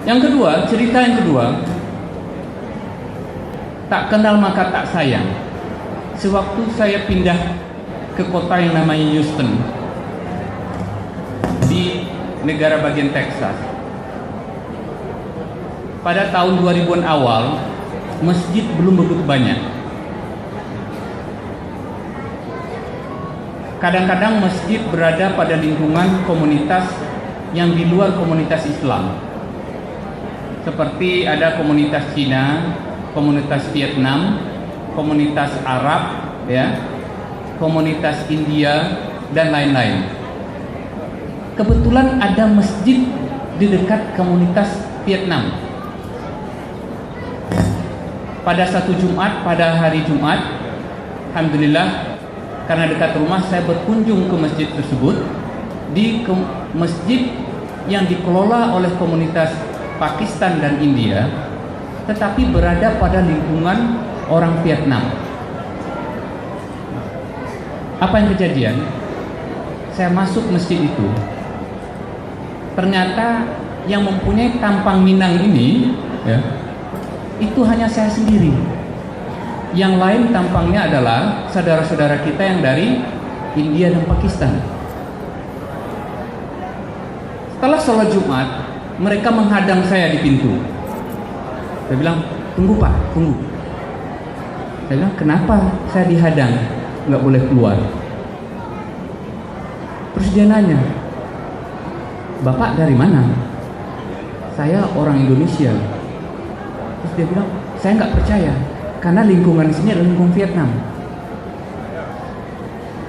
Yang kedua, cerita yang kedua, tak kenal maka tak sayang. Sewaktu saya pindah ke kota yang namanya Houston di negara bagian Texas, pada tahun 2000-an awal, masjid belum begitu banyak. Kadang-kadang masjid berada pada lingkungan komunitas yang di luar komunitas Islam. Seperti ada komunitas Cina, komunitas Vietnam, komunitas Arab, ya, komunitas India, dan lain-lain. Kebetulan ada masjid di dekat komunitas Vietnam. Pada satu Jumat, pada hari Jumat, alhamdulillah, karena dekat rumah, saya berkunjung ke masjid tersebut, di masjid yang dikelola oleh komunitas Pakistan dan India, tetapi berada pada lingkungan orang Vietnam. Apa yang kejadian? Saya masuk masjid itu, ternyata yang mempunyai tampang Minang ini, ya, itu hanya saya sendiri. Yang lain tampangnya adalah saudara-saudara kita yang dari India dan Pakistan. Setelah sholat Jumat, mereka menghadang saya di pintu. Saya bilang, tunggu Pak, tunggu. Saya bilang, kenapa saya dihadang? Nggak boleh keluar. Terus dia nanya, Bapak dari mana? Saya orang Indonesia. Terus dia bilang, saya nggak percaya, karena lingkungan di sini adalah lingkungan Vietnam.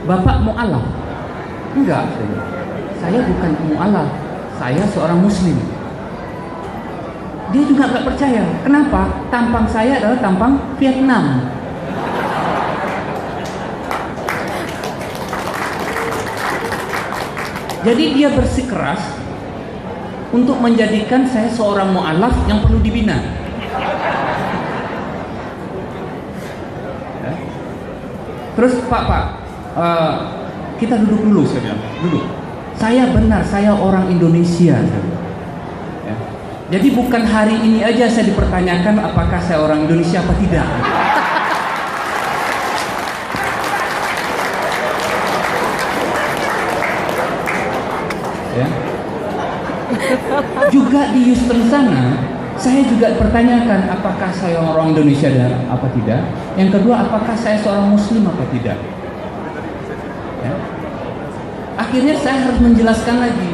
Bapak mu'alaf? Enggak, saya bukan mu'alaf, saya seorang Muslim. Dia juga nggak percaya. Kenapa? Tampang saya adalah tampang Vietnam. Jadi dia bersikeras untuk menjadikan saya seorang mu'alaf yang perlu dibina. Terus Pak, kita duduk dulu, saya bilang, duduk. Saya benar, saya orang Indonesia. Ya. Jadi bukan hari ini aja saya dipertanyakan apakah saya orang Indonesia apa tidak. Ya. Juga di Houston sana, saya juga pertanyakan apakah saya orang Indonesia dan apa tidak. Yang kedua, apakah saya seorang Muslim apa tidak. Ya. Akhirnya saya harus menjelaskan lagi.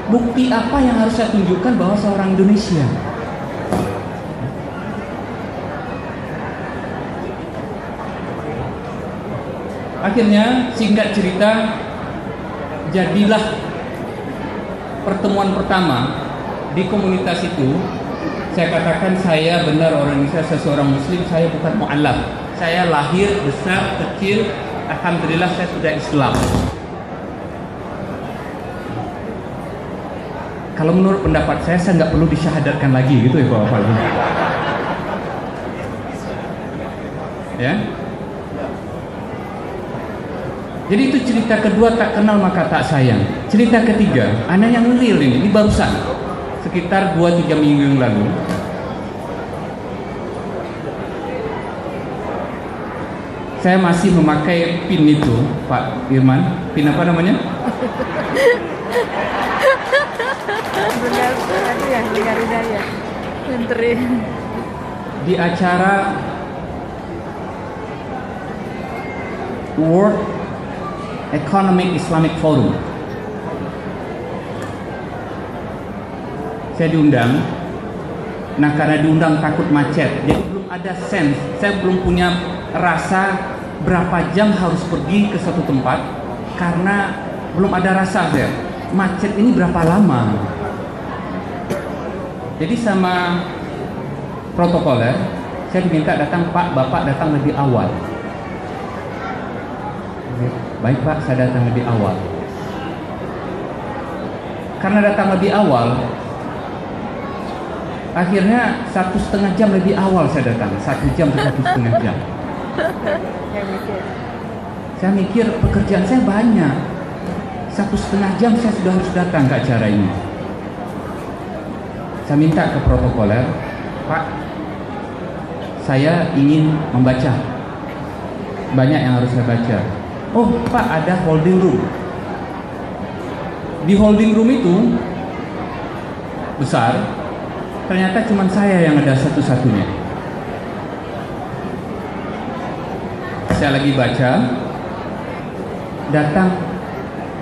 Bukti apa yang harus saya tunjukkan bahwa saya orang Indonesia. Akhirnya singkat cerita, jadilah pertemuan pertama di komunitas itu. Saya katakan saya benar orang Indonesia, saya seorang Muslim, saya bukan mu'alaf. Saya lahir, besar, kecil, alhamdulillah saya sudah Islam. Kalau menurut pendapat saya nggak perlu disyahadatkan lagi gitu ya Bapak. Ya. Jadi itu cerita kedua, tak kenal maka tak sayang. Cerita ketiga, anak yang real ini barusan sekitar 2-3 minggu yang lalu. Saya masih memakai pin itu, Pak Irman. Pin apa namanya? Benar itu ya, Hidayah. Menteri. Di acara World Economic Islamic Forum. Saya diundang. Nah, karena diundang takut macet, jadi belum ada sense. Saya belum punya rasa berapa jam harus pergi ke suatu tempat, karena belum ada rasa saya. Macet ini berapa lama? Jadi sama protokoler, saya diminta datang, Pak, Bapak datang lebih awal. Baik Pak, saya datang lebih awal. Karena datang lebih awal, akhirnya 1,5 jam lebih awal saya datang. 1 jam ke 1,5 jam. Saya mikir pekerjaan saya banyak. 1,5 jam saya sudah harus datang ke acara ini. Saya minta ke protokoler, Pak, saya ingin membaca. Banyak yang harus saya baca. Oh, Pak, ada holding room. Di holding room itu besar, ternyata cuma saya yang ada satu-satunya. Saya lagi baca, datang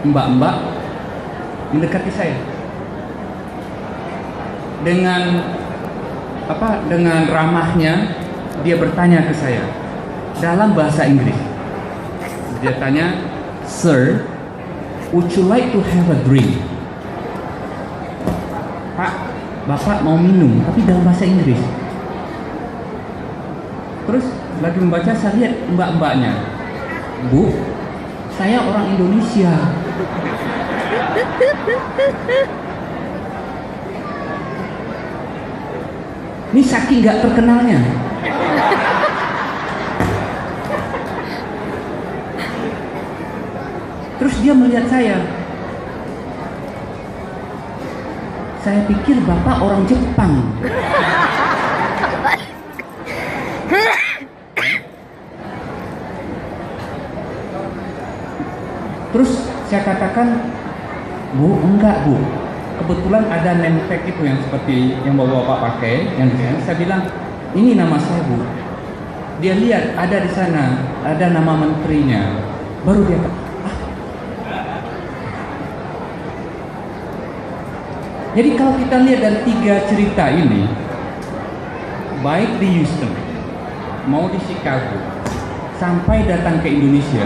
mbak-mbak mendekati saya dengan ramahnya. Dia bertanya ke saya dalam bahasa Inggris. Dia tanya, "Sir, would you like to have a drink?" Pak, Bapak mau minum, tapi dalam bahasa Inggris. Terus lagi membaca, saya lihat mbak-mbaknya. Bu, saya orang Indonesia. Ini saking gak terkenalnya. Terus dia melihat saya. Saya pikir Bapak orang Jepang. Terus saya katakan, Bu, enggak Bu, kebetulan ada name tag itu yang seperti yang bapak pakai, yang di sana. Saya bilang, ini nama saya Bu. Dia lihat ada di sana, ada nama menterinya. Baru dia kata, ah. Jadi kalau kita lihat dari 3 cerita ini, baik di Houston, mau di Chicago, sampai datang ke Indonesia,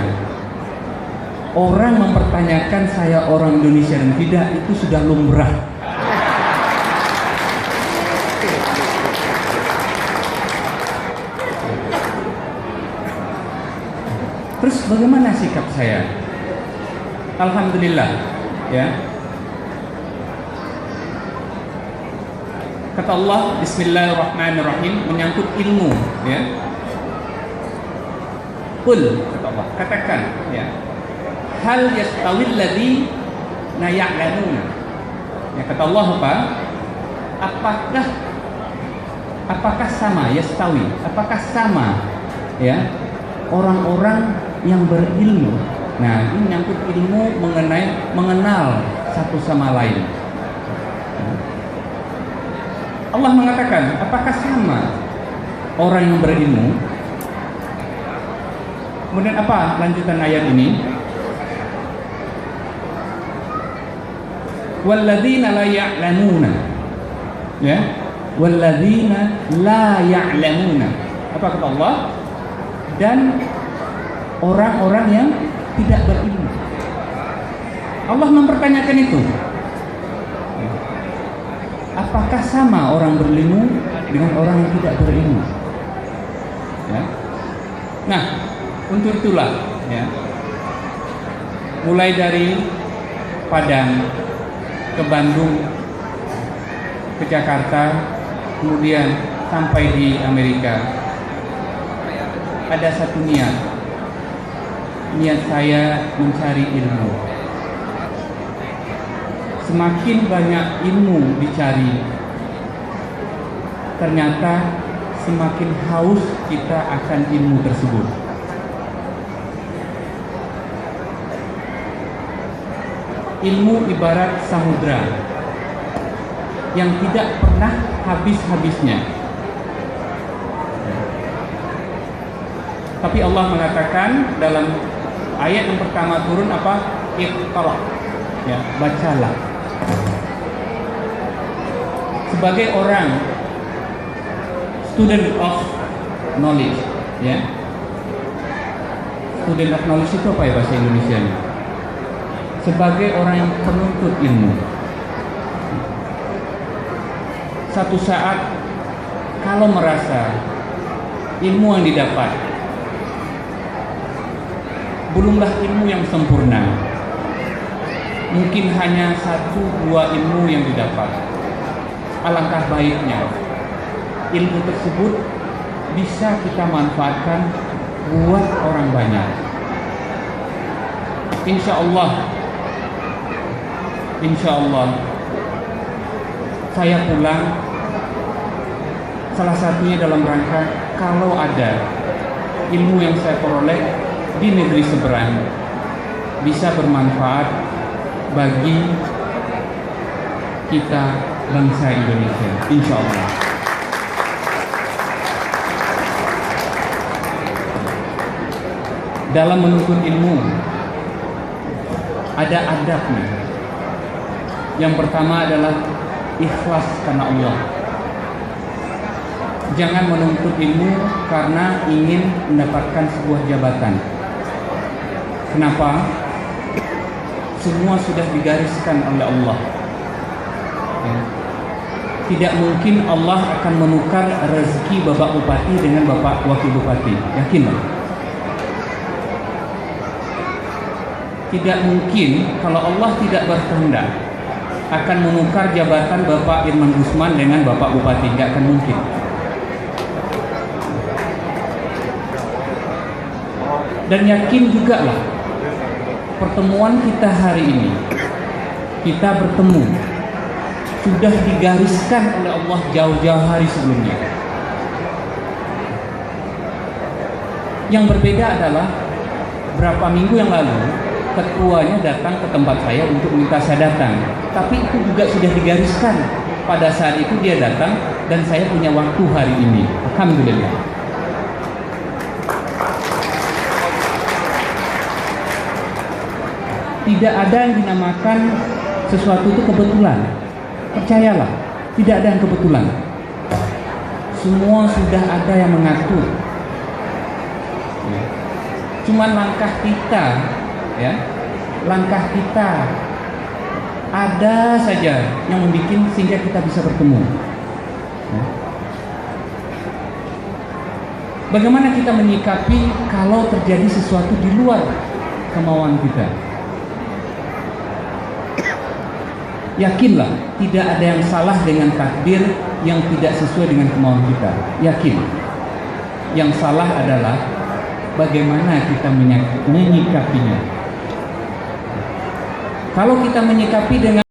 orang mempertanyakan saya orang Indonesia dan tidak, itu sudah lumrah. Terus bagaimana sikap saya? Alhamdulillah, ya. Kata Allah, Bismillahirrahmanirrahim, menyangkut ilmu, ya. Qul, kata Allah, katakan, ya. Hal yastawil ladzina ya'lamuna. Ya, kata Allah apa? Apakah sama yastawi? Apakah sama, ya, orang-orang yang berilmu? Nah, ini menyangkut ilmu mengenal satu sama lain. Allah mengatakan, apakah sama orang yang berilmu? Kemudian apa lanjutan ayat ini? Walladzina la ya'lamuna, ya, walladzina la ya'lamuna. Apa kata Allah? Dan orang-orang yang tidak berilmu. Allah mempertanyakan itu. Apakah sama orang berilmu dengan orang yang tidak berilmu? Ya. Nah, untuk itulah, ya, mulai dari Padang ke Bandung, ke Jakarta, kemudian sampai di Amerika, ada satu niat saya mencari ilmu. Semakin banyak ilmu dicari, ternyata semakin haus kita akan ilmu tersebut. Ilmu ibarat samudra yang tidak pernah habis-habisnya. Tapi Allah mengatakan dalam ayat yang pertama turun apa? Iqra, ya, bacalah. Sebagai orang student of knowledge, ya. Student of knowledge itu apa ya bahasa Indonesianya? Sebagai orang yang penuntut ilmu. Satu saat kalau merasa ilmu yang didapat belumlah ilmu yang sempurna, mungkin hanya 1-2 ilmu yang didapat, alangkah baiknya ilmu tersebut bisa kita manfaatkan buat orang banyak. Insya Allah saya pulang salah satunya dalam rangka kalau ada ilmu yang saya peroleh di negeri seberang bisa bermanfaat bagi kita bangsa Indonesia, insya Allah. Dalam menuntut ilmu ada adabnya. Yang pertama adalah ikhlas karena Allah. Jangan menuntut ilmu karena ingin mendapatkan sebuah jabatan. Kenapa? Semua sudah digariskan oleh Allah. Tidak mungkin Allah akan menukar rezeki Bapak Bupati dengan Bapak Wakil Bupati. Yakinlah. Tidak mungkin kalau Allah tidak berkehendak akan menukar jabatan Bapak Irman Gusman dengan Bapak Bupati. Tidak akan mungkin. Dan yakin juga lah pertemuan kita hari ini, kita bertemu sudah digariskan oleh Allah jauh-jauh hari sebelumnya. Yang berbeda adalah berapa minggu yang lalu ketuanya datang ke tempat saya untuk minta saya datang, tapi itu juga sudah digariskan. Pada saat itu dia datang dan saya punya waktu hari ini. Alhamdulillah. Tidak ada yang dinamakan sesuatu itu kebetulan. Percayalah, tidak ada yang kebetulan. Semua sudah ada yang mengatur. Cuman langkah kita, ya, langkah kita ada saja yang membuat sehingga kita bisa bertemu. Bagaimana kita menyikapi kalau terjadi sesuatu di luar kemauan kita? Yakinlah, tidak ada yang salah dengan takdir yang tidak sesuai dengan kemauan kita. Yakin. Yang salah adalah bagaimana kita menyikapinya. Kalau kita menyikapi dengan